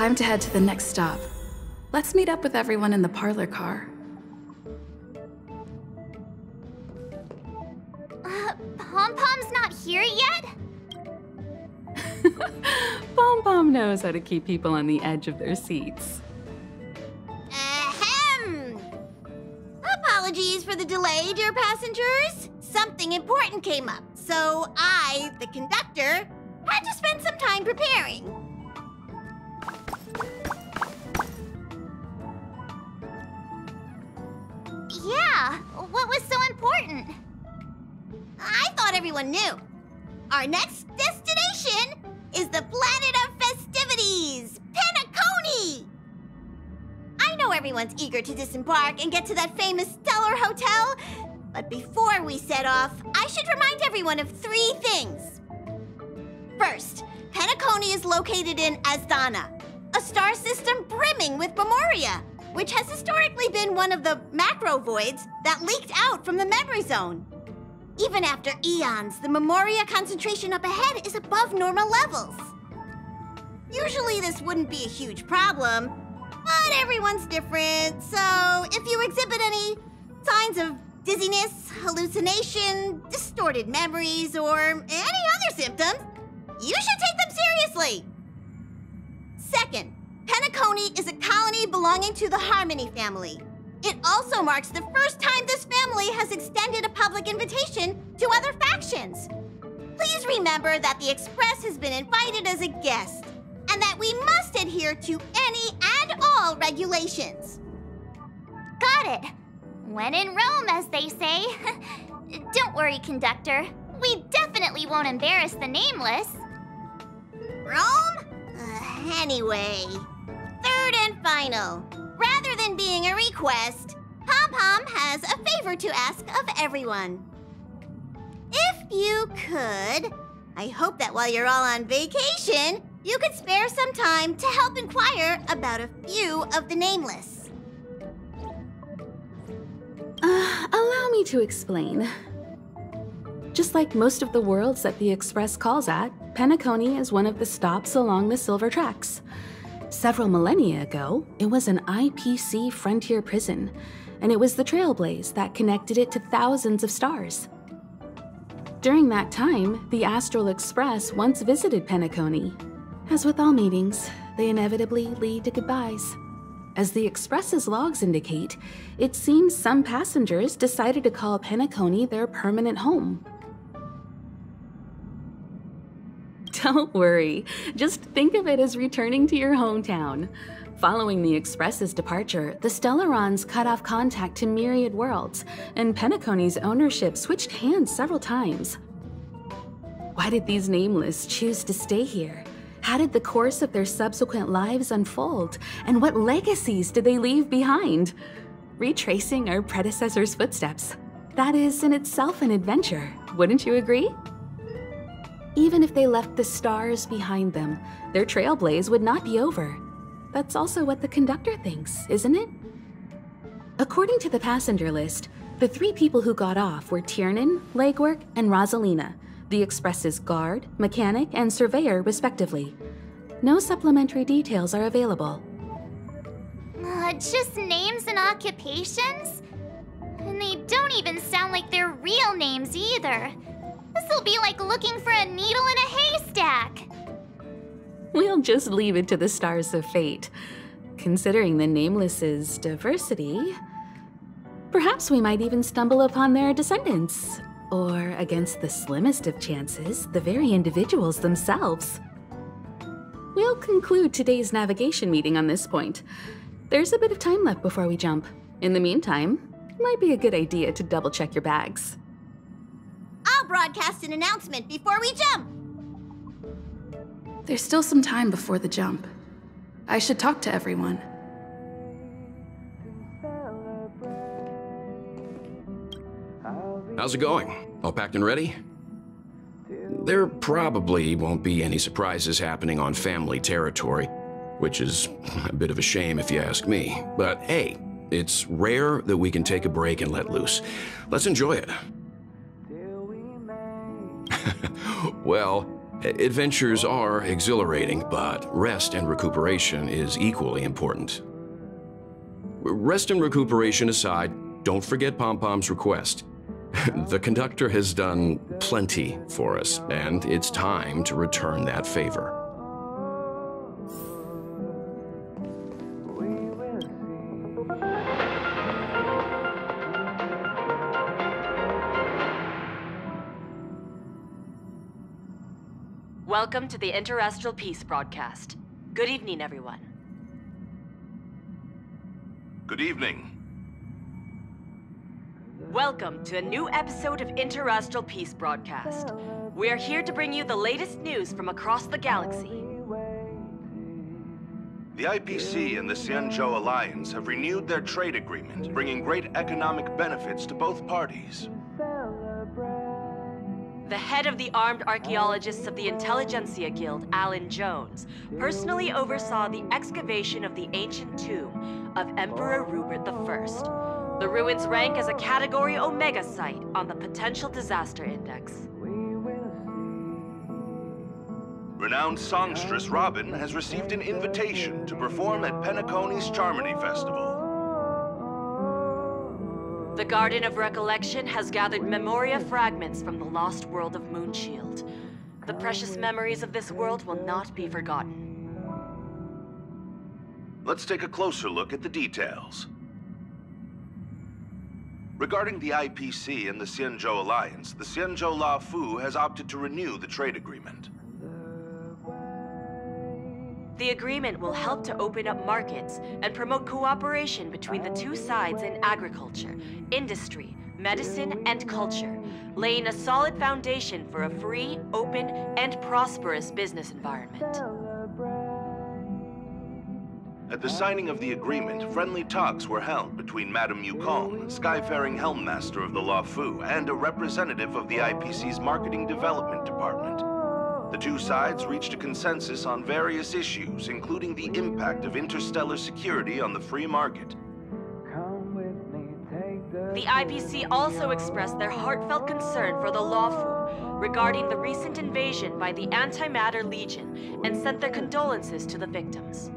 Time to head to the next stop. Let's meet up with everyone in the parlor car. Pom-Pom's not here yet? Pom-Pom knows how to keep people on the edge of their seats. Ahem! Apologies for the delay, dear passengers. Something important came up, so I, the conductor, had to spend some time preparing. Yeah, what was so important? I thought everyone knew. Our next destination is the planet of festivities, Penacony! I know everyone's eager to disembark and get to that famous Stellar Hotel, but before we set off, I should remind everyone of 3 things. First, Penacony is located in Asdana, a star system brimming with Memoria, which has historically been one of the macro voids that leaked out from the memory zone. Even after eons, the Memoria concentration up ahead is above normal levels. Usually this wouldn't be a huge problem, but everyone's different, so if you exhibit any signs of dizziness, hallucination, distorted memories, or any other symptoms, you should take them seriously. Second, Penacony is a colony belonging to the Harmony family. It also marks the first time this family has extended a public invitation to other factions. Please remember that the Express has been invited as a guest, and that we must adhere to any and all regulations. Got it. When in Rome, as they say. Don't worry, conductor. We definitely won't embarrass the nameless. Rome? Anyway, third and final. Rather than being a request, Pom-Pom has a favor to ask of everyone. If you could, I hope that while you're all on vacation, you could spare some time to help inquire about a few of the nameless. Allow me to explain. Just like most of the worlds that the Express calls at, Penacony is one of the stops along the Silver Tracks. Several millennia ago, it was an IPC frontier prison, and it was the Trailblaze that connected it to thousands of stars. During that time, the Astral Express once visited Penacony. As with all meetings, they inevitably lead to goodbyes. As the Express's logs indicate, it seems some passengers decided to call Penacony their permanent home. Don't worry, just think of it as returning to your hometown. Following the Express's departure, the Stellarons cut off contact to myriad worlds, and Penacony's ownership switched hands several times. Why did these nameless choose to stay here? How did the course of their subsequent lives unfold? And what legacies did they leave behind? Retracing our predecessors' footsteps. That is in itself an adventure, wouldn't you agree? Even if they left the stars behind them, their trailblaze would not be over. That's also what the conductor thinks, isn't it? According to the passenger list, the 3 people who got off were Tiernan, Legwork, and Rosalina, the Express's guard, mechanic, and surveyor, respectively. No supplementary details are available. Just names and occupations? And they don't even sound like their real names either. This'll be like looking for a needle in a haystack. We'll just leave it to the stars of fate. Considering the Nameless's diversity, perhaps we might even stumble upon their descendants. Or, against the slimmest of chances, the very individuals themselves. We'll conclude today's navigation meeting on this point. There's a bit of time left before we jump. In the meantime, it might be a good idea to double-check your bags. I'll broadcast an announcement before we jump. There's still some time before the jump. I should talk to everyone. How's it going? All packed and ready? There probably won't be any surprises happening on family territory, which is a bit of a shame if you ask me. But hey, it's rare that we can take a break and let loose. Let's enjoy it. Well, Adventures are exhilarating, but rest and recuperation is equally important. Rest and recuperation aside, don't forget Pom-Pom's request. The conductor has done plenty for us, and it's time to return that favor. Welcome to the Interastral Peace broadcast. Good evening, everyone. Good evening. Welcome to a new episode of Interastral Peace broadcast. We are here to bring you the latest news from across the galaxy. The IPC and the Xianzhou Alliance have renewed their trade agreement, bringing great economic benefits to both parties. The head of the Armed Archaeologists of the Intelligentsia Guild, Alan Jones, personally oversaw the excavation of the ancient tomb of Emperor Rupert I. The ruins rank as a Category Omega site on the Potential Disaster Index. Renowned songstress Robin has received an invitation to perform at Penacony's Charmony Festival. The Garden of Recollection has gathered Memoria fragments from the lost world of Moonshield. The precious memories of this world will not be forgotten. Let's take a closer look at the details. Regarding the IPC and the Xianzhou Alliance, the Xianzhou La Fu has opted to renew the trade agreement. The agreement will help to open up markets and promote cooperation between the two sides in agriculture, industry, medicine, and culture, laying a solid foundation for a free, open, and prosperous business environment. At the signing of the agreement, friendly talks were held between Madame Yukong, Skyfaring Helmmaster of the La Fu, and a representative of the IPC's Marketing Development Department. The two sides reached a consensus on various issues, including the impact of interstellar security on the free market. The IPC also expressed their heartfelt concern for the La Fu regarding the recent invasion by the Antimatter Legion and sent their condolences to the victims.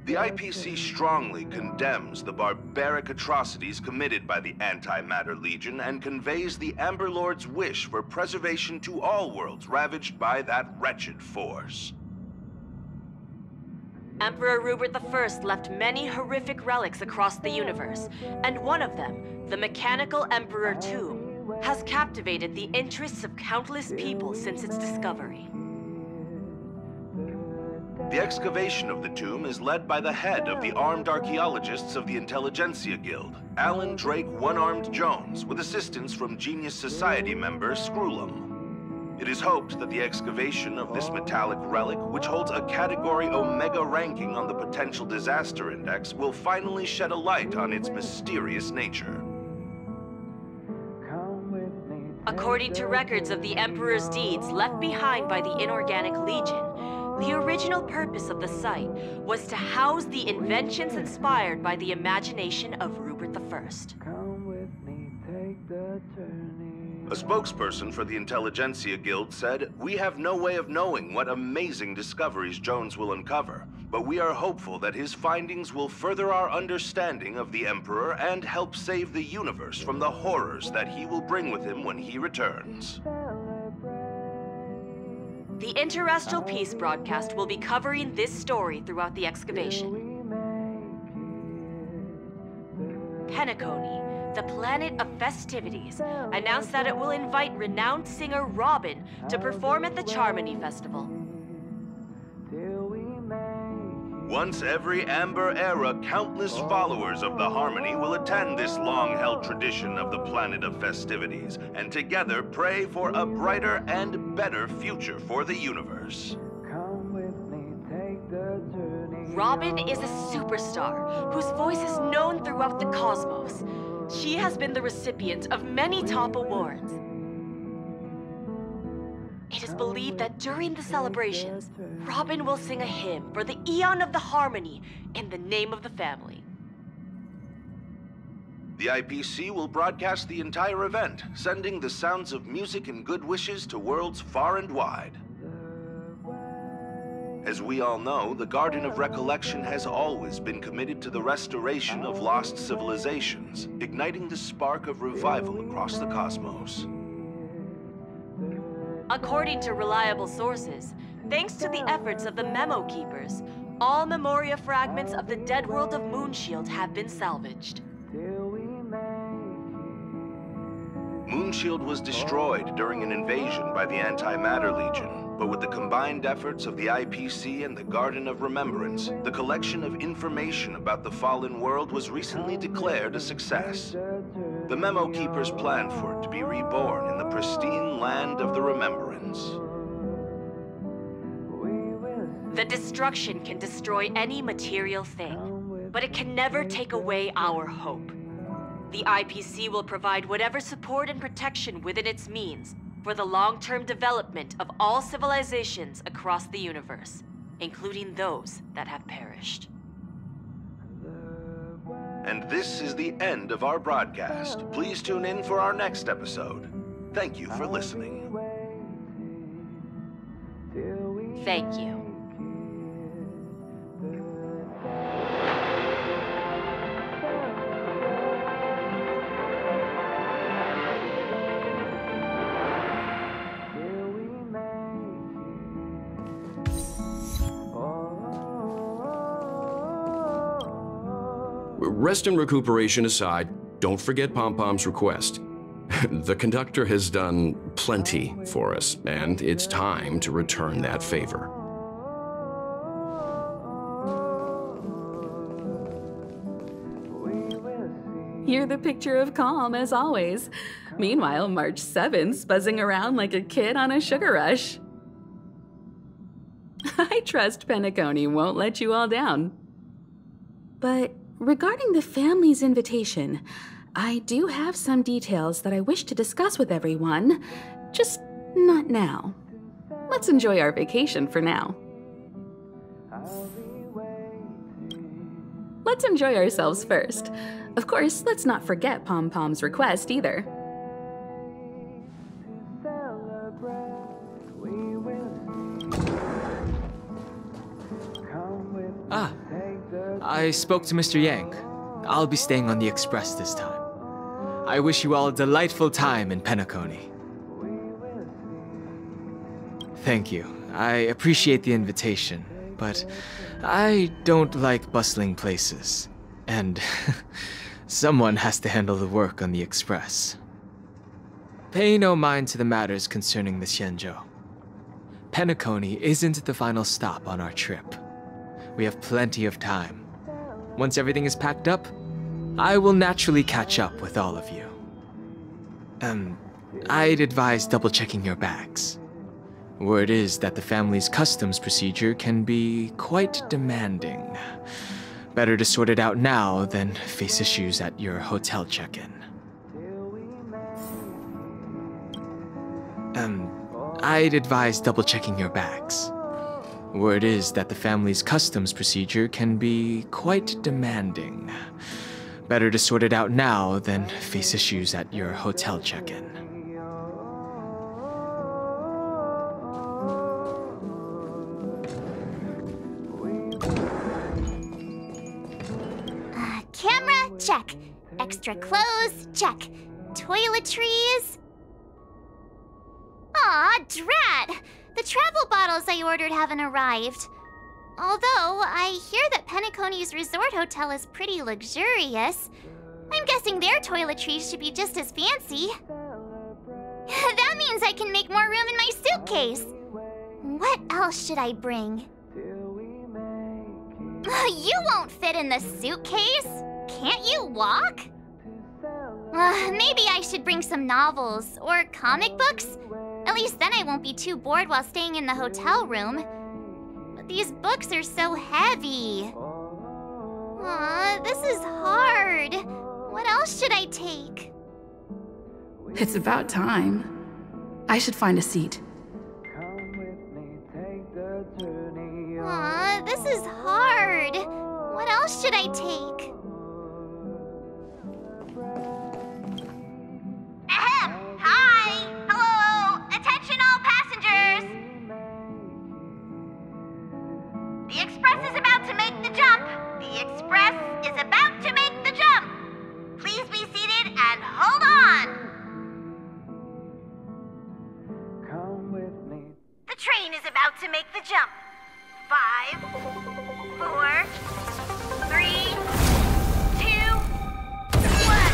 The IPC strongly condemns the barbaric atrocities committed by the Antimatter Legion and conveys the Amber Lord's wish for preservation to all worlds ravaged by that wretched force. Emperor Rupert I left many horrific relics across the universe, and one of them, the Mechanical Emperor Tomb, has captivated the interests of countless people since its discovery. The excavation of the tomb is led by the head of the Armed Archaeologists of the Intelligentsia Guild, Alan Drake One-Armed Jones, with assistance from Genius Society member Screwlum. It is hoped that the excavation of this metallic relic, which holds a Category Omega ranking on the Potential Disaster Index, will finally shed a light on its mysterious nature. According to records of the Emperor's deeds left behind by the Inorganic Legion, the original purpose of the site was to house the inventions inspired by the imagination of Rupert I. A spokesperson for the Intelligentsia Guild said, "We have no way of knowing what amazing discoveries Jones will uncover, but we are hopeful that his findings will further our understanding of the Emperor and help save the universe from the horrors that he will bring with him when he returns." The Interastral Peace broadcast will be covering this story throughout the excavation. Penacony, the planet of festivities, announced that it will invite renowned singer Robin to perform at the Charmony Festival. Once every Amber Era, countless followers of the Harmony will attend this long-held tradition of the planet of festivities, and together pray for a brighter and better future for the universe. Robin is a superstar whose voice is known throughout the cosmos. She has been the recipient of many top awards. It is believed that during the celebrations, Robin will sing a hymn for the Eon of the Harmony in the name of the family. The IPC will broadcast the entire event, sending the sounds of music and good wishes to worlds far and wide. As we all know, the Garden of Recollection has always been committed to the restoration of lost civilizations, igniting the spark of revival across the cosmos. According to reliable sources, thanks to the efforts of the Memo Keepers, all Memoria fragments of the dead world of Moonshield have been salvaged. Moonshield was destroyed during an invasion by the Antimatter Legion, but with the combined efforts of the IPC and the Garden of Remembrance, the collection of information about the fallen world was recently declared a success. The Memo Keepers planned for it to be reborn in the pristine land of the Remembrance. The destruction can destroy any material thing, but it can never take away our hope. The IPC will provide whatever support and protection within its means for the long-term development of all civilizations across the universe, including those that have perished. And this is the end of our broadcast. Please tune in for our next episode. Thank you for listening. Thank you. Rest and recuperation aside, don't forget Pom-Pom's request. The conductor has done plenty for us, and it's time to return that favor. You're the picture of calm, as always. Meanwhile, March 7th's buzzing around like a kid on a sugar rush. I trust Penacony won't let you all down. But regarding the family's invitation, I do have some details that I wish to discuss with everyone, just not now. Let's enjoy our vacation for now. Let's enjoy ourselves first. Of course, let's not forget Pom-Pom's request either. I spoke to Mr. Yang. I'll be staying on the express this time. I wish you all a delightful time in Penacony. Thank you. I appreciate the invitation, but I don't like bustling places. And someone has to handle the work on the express. Pay no mind to the matters concerning the Xianzhou. Penacony isn't the final stop on our trip. We have plenty of time. Once everything is packed up, I will naturally catch up with all of you. I'd advise double-checking your bags. Word is that the family's customs procedure can be quite demanding. Better to sort it out now than face issues at your hotel check-in. I'd advise double-checking your bags. Word is that the family's customs procedure can be quite demanding. Better to sort it out now than face issues at your hotel check-in. Camera, check. Extra clothes, check. Toiletries. Aw, drat! The travel bottles I ordered haven't arrived. Although, I hear that Penacony's resort hotel is pretty luxurious. I'm guessing their toiletries should be just as fancy. That means I can make more room in my suitcase. What else should I bring? You won't fit in the suitcase. Can't you walk? Maybe I should bring some novels or comic books. At least then I won't be too bored while staying in the hotel room. But these books are so heavy. Aw, this is hard. What else should I take? It's about time. I should find a seat. Aw, this is hard. What else should I take? about to make the jump. 5, 4, 3, 2, 1.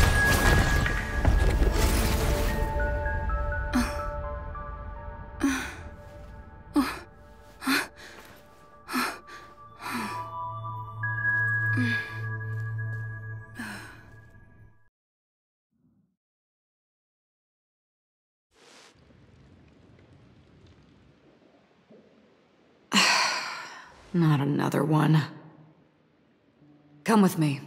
Not another one. Come with me.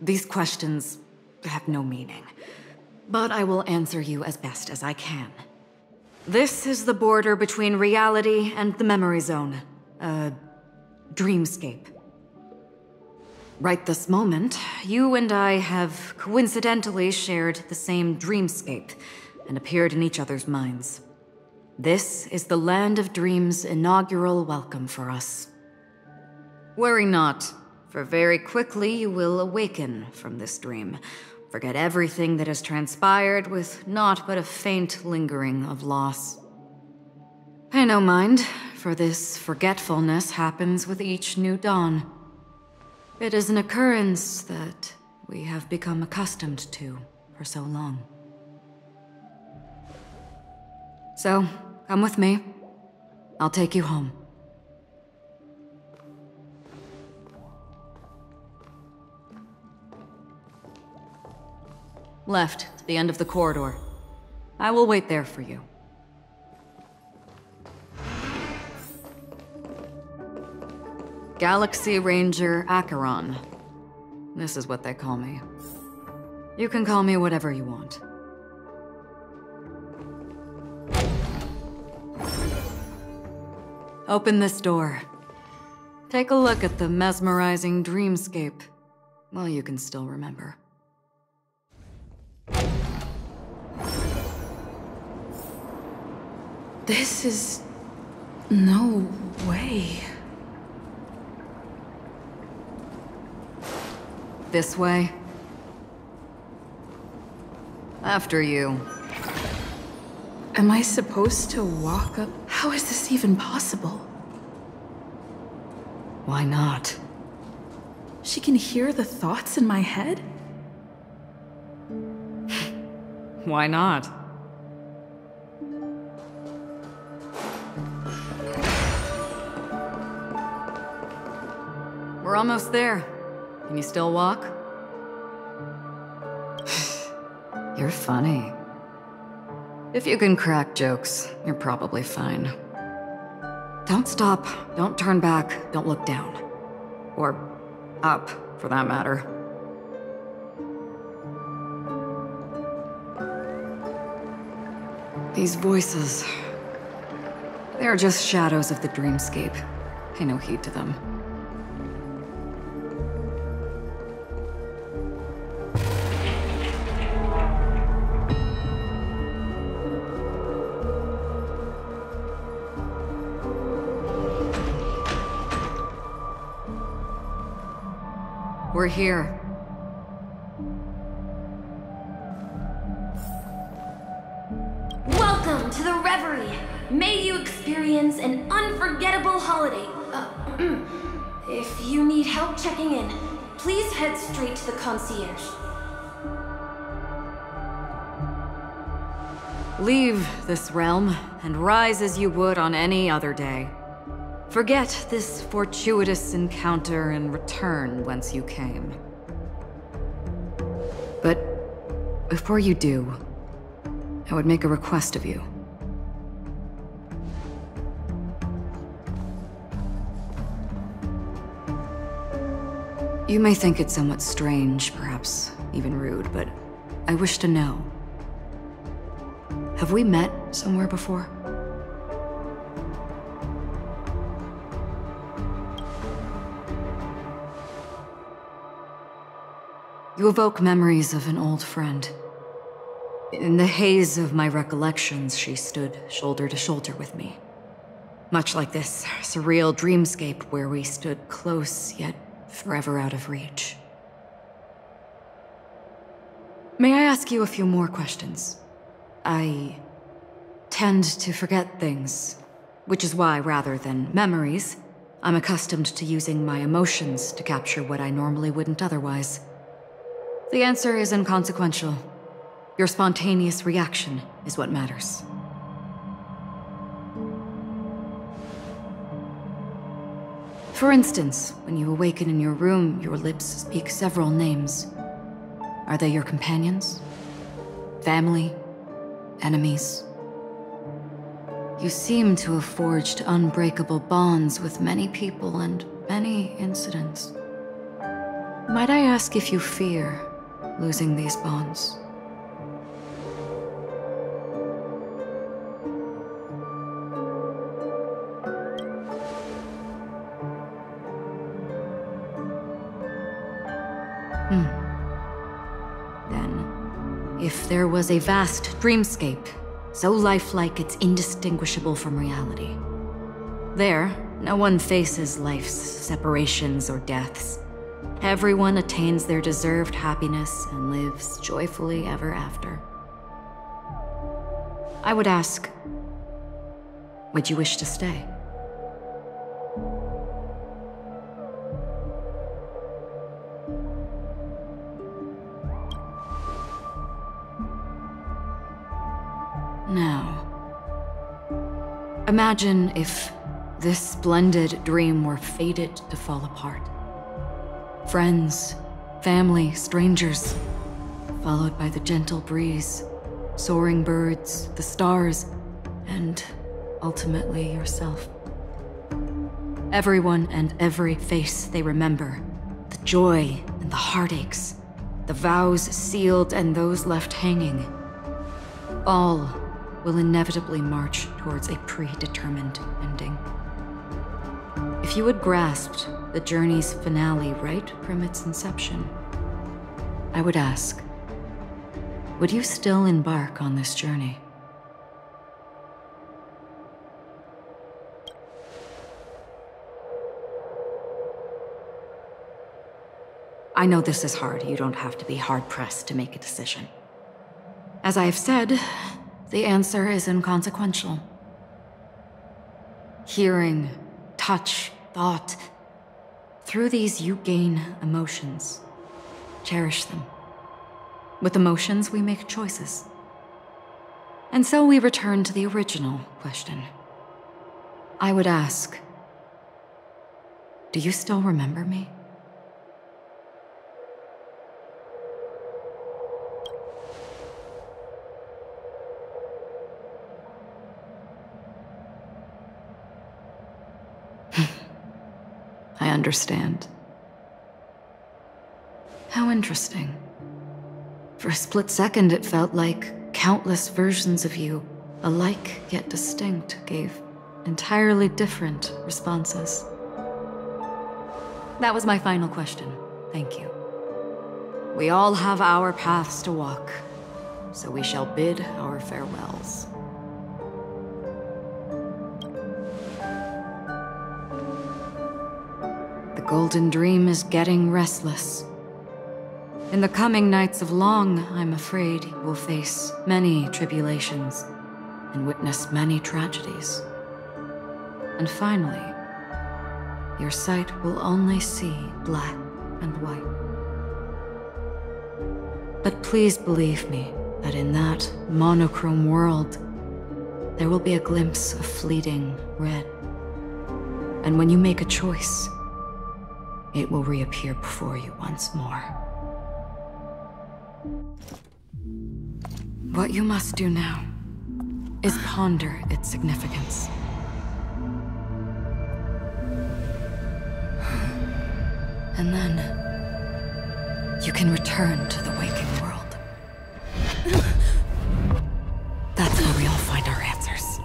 These questions have no meaning, but I will answer you as best as I can. This is the border between reality and the memory zone, a dreamscape. Right this moment, you and I have coincidentally shared the same dreamscape and appeared in each other's minds. This is the Land of Dreams' inaugural welcome for us. Worry not, for very quickly you will awaken from this dream, forget everything that has transpired with naught but a faint lingering of loss. Pay no mind, for this forgetfulness happens with each new dawn. It is an occurrence that we have become accustomed to for so long. So, come with me. I'll take you home. Left, to the end of the corridor. I will wait there for you. Galaxy Ranger Acheron. This is what they call me. You can call me whatever you want. Open this door. Take a look at the mesmerizing dreamscape while you can still remember. This is... no way. This way. After you. Am I supposed to walk up? How is this even possible? Why not? She can hear the thoughts in my head? Why not? We're almost there. Can you still walk? You're funny. If you can crack jokes, you're probably fine. Don't stop, don't turn back, don't look down. Or up, for that matter. These voices... they're just shadows of the dreamscape. Pay no heed to them. We're here. Welcome to the Reverie. May you experience an unforgettable holiday. If you need help checking in, please head straight to the concierge. Leave this realm and rise as you would on any other day. Forget this fortuitous encounter and return whence you came. But before you do, I would make a request of you. You may think it somewhat strange, perhaps even rude, but I wish to know. Have we met somewhere before? You evoke memories of an old friend. In the haze of my recollections, she stood shoulder to shoulder with me. Much like this surreal dreamscape where we stood close, yet forever out of reach. May I ask you a few more questions? I tend to forget things, which is why, rather than memories, I'm accustomed to using my emotions to capture what I normally wouldn't otherwise. The answer is inconsequential. Your spontaneous reaction is what matters. For instance, when you awaken in your room, your lips speak several names. Are they your companions? Family? Enemies? You seem to have forged unbreakable bonds with many people and many incidents. Might I ask if you fear losing these bonds? Then, if there was a vast dreamscape, so lifelike it's indistinguishable from reality. There, no one faces life's separations or deaths. Everyone attains their deserved happiness and lives joyfully ever after. I would ask, would you wish to stay? Now, imagine if this splendid dream were fated to fall apart. Friends, family, strangers, followed by the gentle breeze, soaring birds, the stars, and ultimately yourself. Everyone and every face they remember, the joy and the heartaches, the vows sealed and those left hanging, all will inevitably march towards a predetermined ending. If you had grasped the journey's finale right from its inception, I would ask, would you still embark on this journey? I know this is hard. You don't have to be hard-pressed to make a decision. As I have said, the answer is inconsequential. Hearing, touch, thought. Through these you gain emotions. Cherish them. With emotions, we make choices. And so we return to the original question. I would ask, do you still remember me? I understand. How interesting. For a split second, it felt like countless versions of you, alike yet distinct, gave entirely different responses. That was my final question. Thank you. We all have our paths to walk, so we shall bid our farewells. The Golden Dream is getting restless. In the coming nights of Long, I'm afraid you will face many tribulations and witness many tragedies. And finally, your sight will only see black and white. But please believe me that in that monochrome world, there will be a glimpse of fleeting red. And when you make a choice, it will reappear before you once more. What you must do now is ponder its significance. And then you can return to the waking world. That's where we all find our answers.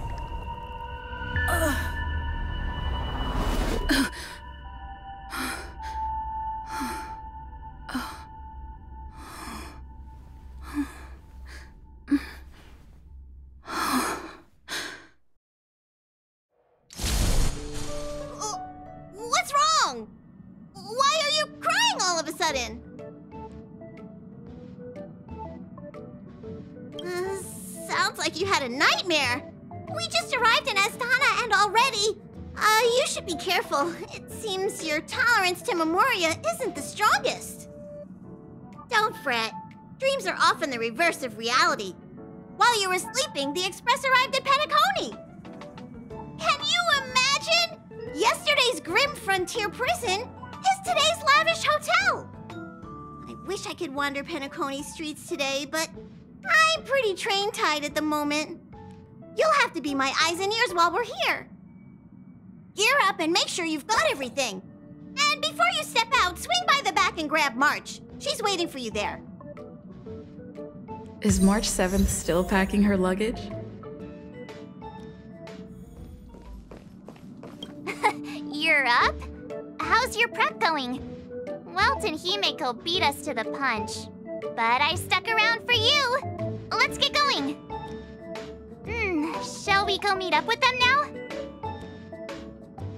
wrong? Why are you crying all of a sudden? Sounds like you had a nightmare. We just arrived in Astana and already... you should be careful. It seems your tolerance to Memoria isn't the strongest. Don't fret. Dreams are often the reverse of reality. While you were sleeping, the Express arrived at Penacony. Can you imagine? Yesterday's grim frontier prison is today's lavish hotel. I wish I could wander Penacony streets today, but I'm pretty train-tied at the moment. You'll have to be my eyes and ears while we're here. Gear up and make sure you've got everything. And before you step out, swing by the back and grab March. She's waiting for you there. Is March 7th still packing her luggage? You're up? How's your prep going? Welt and Himeko beat us to the punch. But I stuck around for you. Let's get going. Shall we go meet up with them now?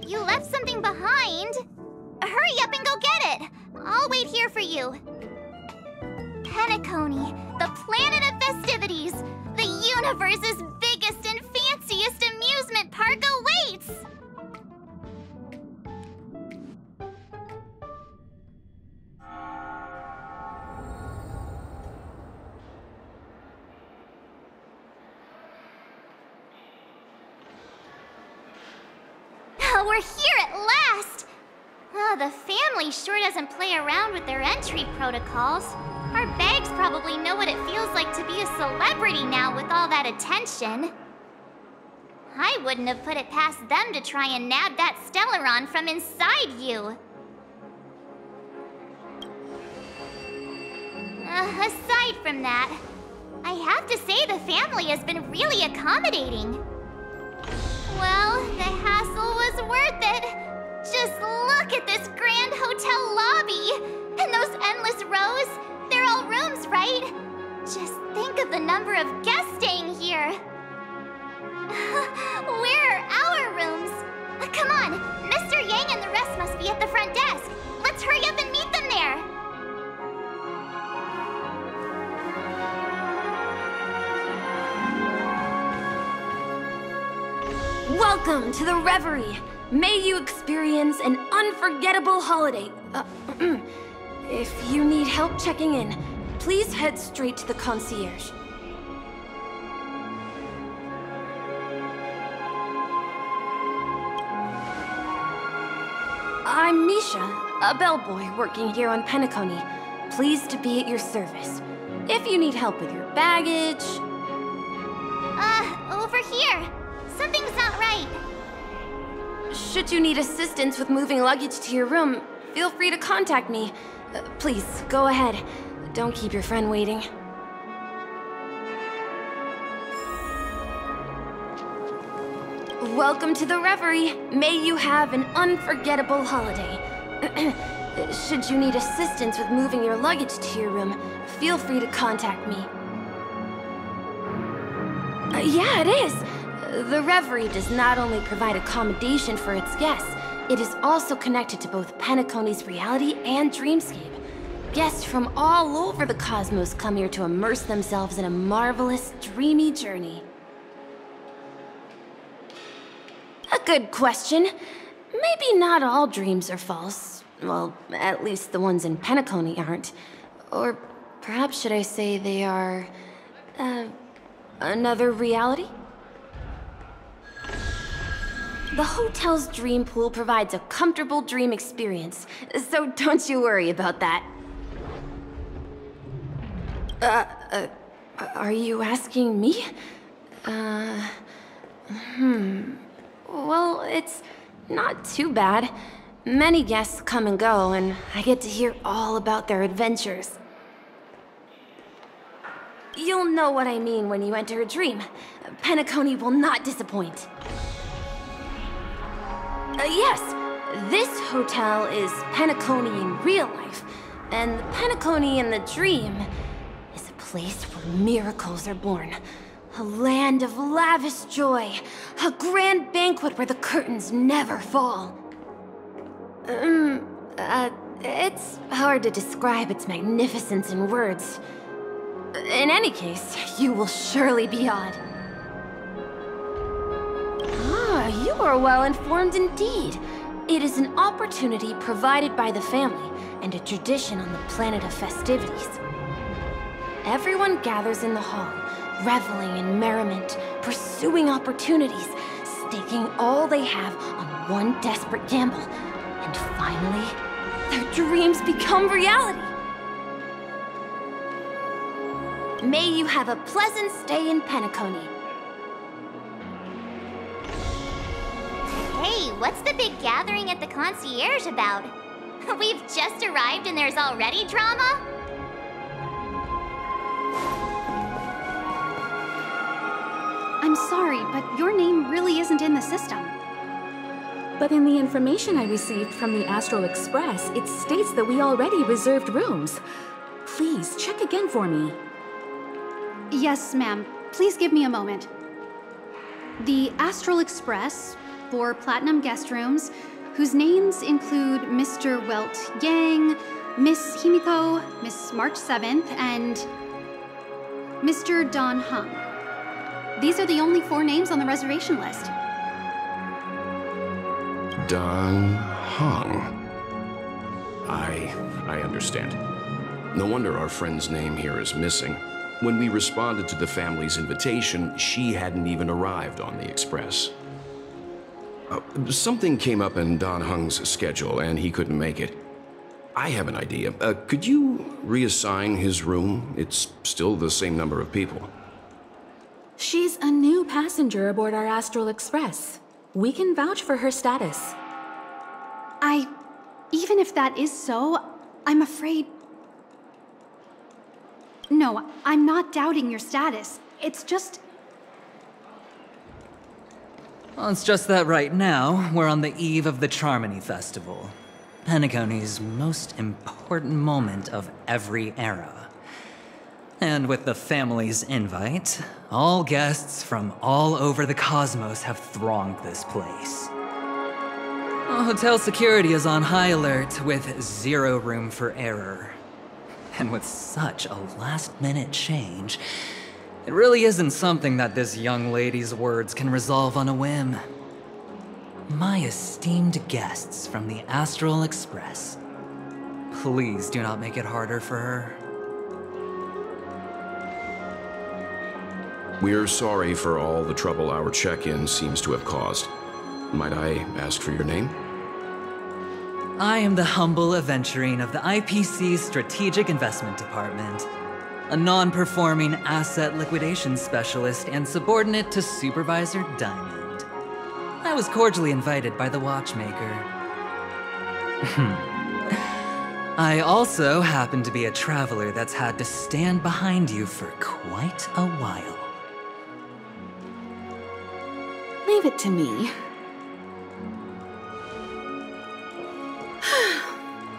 You left something behind. Hurry up and go get it. I'll wait here for you. Penacony, the planet of festivities. The universe's biggest and fanciest amusement park awaits. We're here at last! Oh, the family sure doesn't play around with their entry protocols. Our bags probably know what it feels like to be a celebrity now with all that attention. I wouldn't have put it past them to try and nab that Stellaron from inside you. Aside from that, I have to say the family has been really accommodating. Well, the hassle was worth it. Just look at this grand hotel lobby. And those endless rows. They're all rooms, right? Just think of the number of guests staying here. Where are our rooms? Come on, Mr. Yang and the rest must be at the front desk. Let's hurry up and meet them there. Welcome to the Reverie. May you experience an unforgettable holiday. If you need help checking in, please head straight to the concierge. I'm Misha, a bellboy working here on Penacony. Pleased to be at your service. If you need help with your baggage... Over here. Something's not right. Should you need assistance with moving luggage to your room, feel free to contact me. Please, go ahead. Don't keep your friend waiting. Welcome to the Reverie. May you have an unforgettable holiday. Should you need assistance with moving your luggage to your room, feel free to contact me. Yeah, it is. The Reverie does not only provide accommodation for its guests, it is also connected to both Penacony's reality and dreamscape. Guests from all over the cosmos come here to immerse themselves in a marvelous, dreamy journey. A good question. Maybe not all dreams are false. Well, at least the ones in Penacony aren't. Or perhaps should I say they are... another reality? The hotel's dream pool provides a comfortable dream experience, so don't you worry about that. Are you asking me? Well, it's not too bad. Many guests come and go, and I get to hear all about their adventures. You'll know what I mean when you enter a dream. Penacony will not disappoint. Yes, this hotel is Penacony in real life, and the Penacony in the dream is a place where miracles are born. A land of lavish joy, a grand banquet where the curtains never fall. It's hard to describe its magnificence in words. In any case, you will surely be awed. Ah, you are well informed indeed. It is an opportunity provided by the family and a tradition on the planet of festivities. Everyone gathers in the hall, reveling in merriment, pursuing opportunities, staking all they have on one desperate gamble. And finally, their dreams become reality. May you have a pleasant stay in Penacony. Hey, what's the big gathering at the concierge about? We've just arrived and there's already drama? I'm sorry, but your name really isn't in the system. But in the information I received from the Astral Express, it states that we already reserved rooms. Please, check again for me. Yes, ma'am. Please give me a moment. The Astral Express, 4 platinum guest rooms, whose names include Mr. Welt Yang, Miss Himiko, Miss March 7th, and Mr. Don Hung. These are the only 4 names on the reservation list. Don Hung. I understand. No wonder our friend's name here is missing. When we responded to the family's invitation, she hadn't even arrived on the Express. Something came up in Don Hung's schedule, and he couldn't make it. I have an idea. Could you reassign his room? It's still the same number of people. She's a new passenger aboard our Astral Express. We can vouch for her status. Even if that is so, I'm afraid... No, I'm not doubting your status. It's just... Well, it's just that right now, we're on the eve of the Charmony Festival. Penacony's most important moment of every era. And with the family's invite, all guests from all over the cosmos have thronged this place. Well, hotel security is on high alert with 0 room for error. And with such a last-minute change, it really isn't something that this young lady's words can resolve on a whim. My esteemed guests from the Astral Express, please do not make it harder for her. We're sorry for all the trouble our check-in seems to have caused. Might I ask for your name? I am the humble aventurine of the IPC's Strategic Investment Department, a non-performing asset liquidation specialist and subordinate to Supervisor Diamond. I was cordially invited by the watchmaker. I also happen to be a traveler that's had to stand behind you for quite a while. Leave it to me.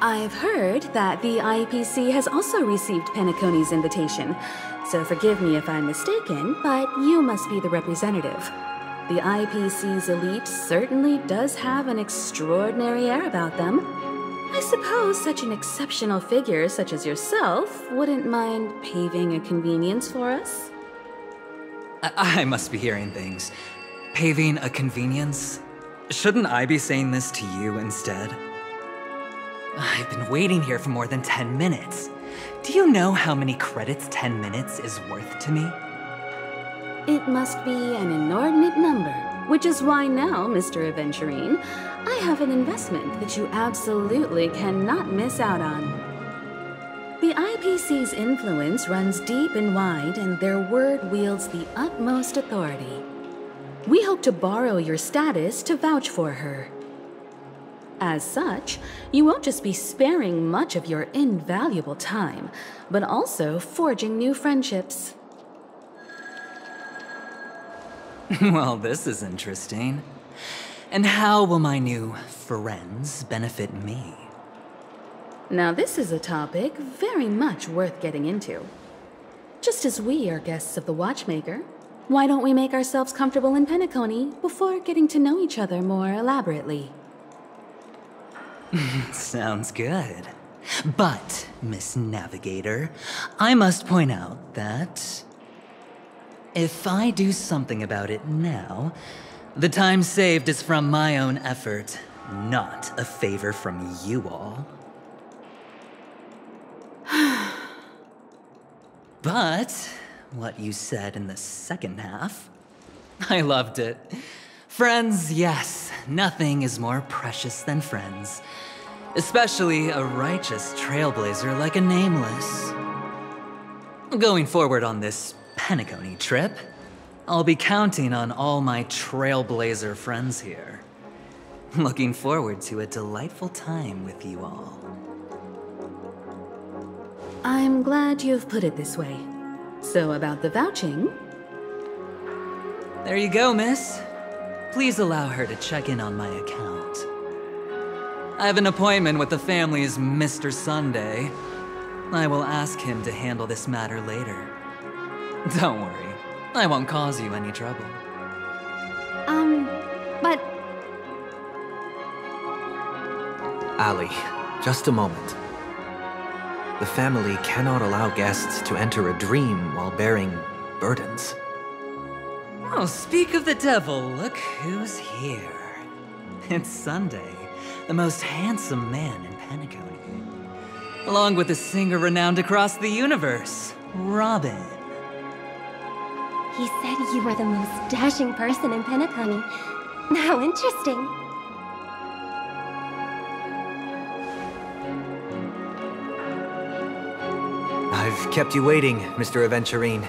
I've heard that the IPC has also received Penacony's invitation, so forgive me if I'm mistaken, but you must be the representative. The IPC's elite certainly does have an extraordinary air about them. I suppose such an exceptional figure such as yourself wouldn't mind paving a convenience for us? I must be hearing things. Paving a convenience? Shouldn't I be saying this to you instead? I've been waiting here for more than 10 minutes. Do you know how many credits 10 minutes is worth to me? It must be an inordinate number, which is why now, Mr. Aventurine, I have an investment that you absolutely cannot miss out on. The IPC's influence runs deep and wide, and their word wields the utmost authority. We hope to borrow your status to vouch for her. As such, you won't just be sparing much of your invaluable time, but also forging new friendships. Well, this is interesting. And how will my new friends benefit me? Now this is a topic very much worth getting into. Just as we are guests of the Watchmaker, why don't we make ourselves comfortable in Penacony before getting to know each other more elaborately? Sounds good. But, Miss Navigator, I must point out that if I do something about it now, the time saved is from my own effort, not a favor from you all. But what you said in the second half, I loved it. Friends, yes, nothing is more precious than friends. Especially a righteous trailblazer like a Nameless. Going forward on this Penacony trip, I'll be counting on all my trailblazer friends here. Looking forward to a delightful time with you all. I'm glad you've put it this way. So about the vouching... There you go, miss. Please allow her to check in on my account. I have an appointment with the family's Mr. Sunday. I will ask him to handle this matter later. Don't worry, I won't cause you any trouble. But... Ali, just a moment. The family cannot allow guests to enter a dream while bearing burdens. Oh, speak of the devil, look who's here. It's Sunday, the most handsome man in Penacony. Along with a singer renowned across the universe, Robin. He said you were the most dashing person in Penacony. How interesting. I've kept you waiting, Mr. Aventurine.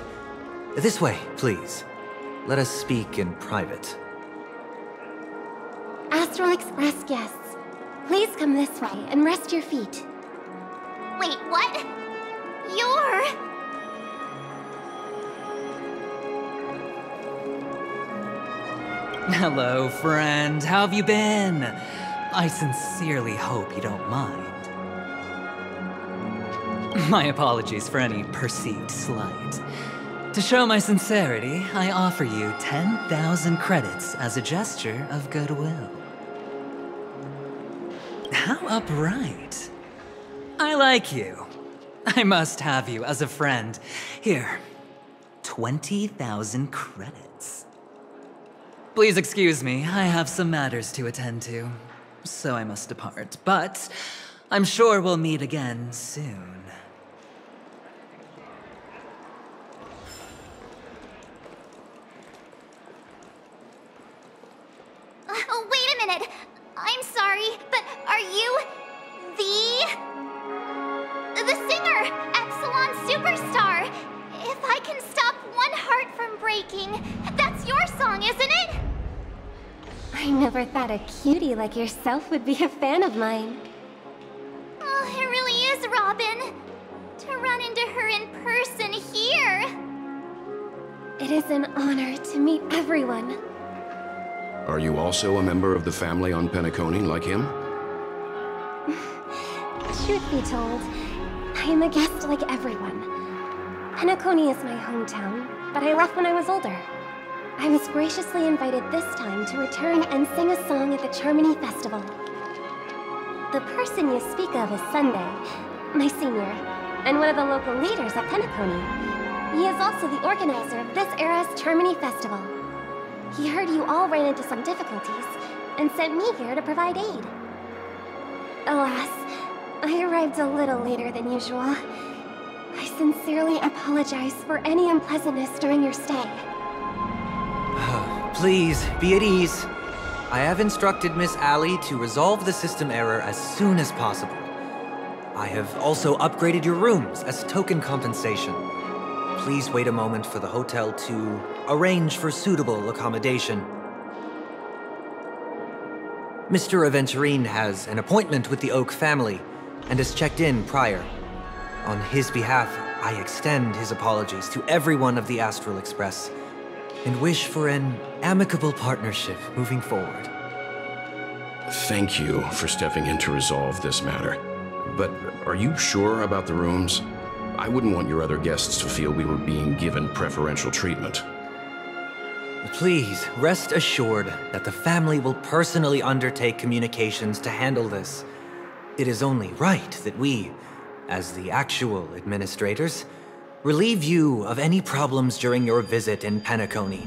This way, please. Let us speak in private. Astral Express guests, please come this way and rest your feet. Wait, what? You're... Hello, friend. How have you been? I sincerely hope you don't mind. My apologies for any perceived slight. To show my sincerity, I offer you 10,000 credits as a gesture of goodwill. How upright. I like you. I must have you as a friend. Here, 20,000 credits. Please excuse me, I have some matters to attend to, so I must depart, but I'm sure we'll meet again soon. Oh, wait a minute. I'm sorry, but are you the singer, Epsilon Superstar? If I can stop one heart from breaking, that's your song, isn't it? I never thought a cutie like yourself would be a fan of mine. Oh, it really is, Robin. To run into her in person here. It is an honor to meet everyone. Are you also a member of the family on Penacony like him? Truth be told, I am a guest like everyone. Penacony is my hometown, but I left when I was older. I was graciously invited this time to return and sing a song at the Charmony Festival. The person you speak of is Sunday, my senior, and one of the local leaders at Penacony. He is also the organizer of this era's Charmony Festival. He heard you all ran into some difficulties, and sent me here to provide aid. Alas, I arrived a little later than usual. I sincerely apologize for any unpleasantness during your stay. Please, be at ease. I have instructed Miss Ali to resolve the system error as soon as possible. I have also upgraded your rooms as token compensation. Please wait a moment for the hotel to arrange for suitable accommodation. Mr. Aventurine has an appointment with the Oak family and has checked in prior. On his behalf, I extend his apologies to everyone of the Astral Express and wish for an amicable partnership moving forward. Thank you for stepping in to resolve this matter. But are you sure about the rooms? I wouldn't want your other guests to feel we were being given preferential treatment. Please, rest assured that the family will personally undertake communications to handle this. it is only right that we, as the actual administrators, relieve you of any problems during your visit in Penacony.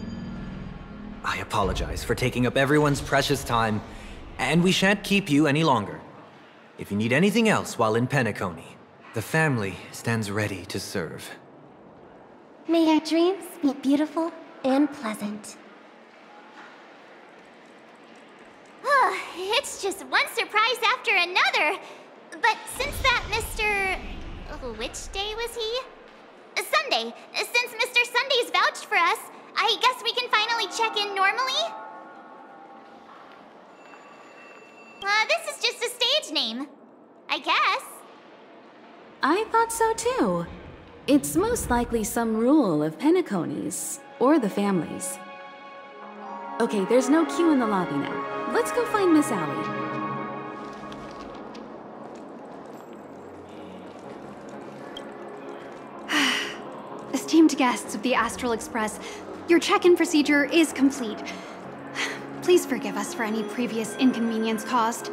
I apologize for taking up everyone's precious time, and we shan't keep you any longer. If you need anything else while in Penacony, the family stands ready to serve. May your dreams be beautiful and pleasant. It's just one surprise after another. But since that Mr... which day was he? Sunday. Since Mr. Sunday's vouched for us, I guess we can finally check in normally? This is just a stage name. I guess. I thought so too. It's most likely some rule of Penacony's, or the family's. Okay, there's no queue in the lobby now. Let's go find Miss Allie. Esteemed guests of the Astral Express, your check-in procedure is complete. Please forgive us for any previous inconvenience caused.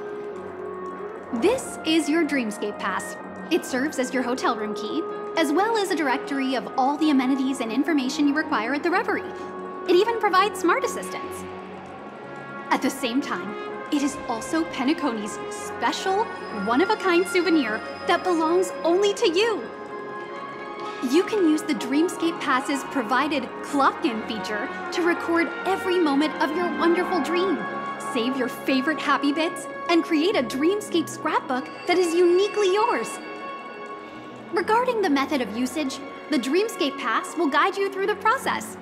This is your Dreamscape Pass. It serves as your hotel room key, as well as a directory of all the amenities and information you require at the Reverie. It even provides smart assistants. At the same time, it is also Penacony's special, one-of-a-kind souvenir that belongs only to you. You can use the Dreamscape Pass's provided clock-in feature to record every moment of your wonderful dream, save your favorite happy bits, and create a Dreamscape scrapbook that is uniquely yours. Regarding the method of usage, the Dreamscape Pass will guide you through the process.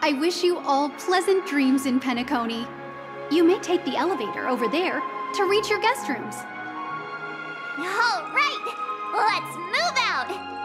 I wish you all pleasant dreams in Penacony. You may take the elevator over there to reach your guest rooms. All right, let's move out.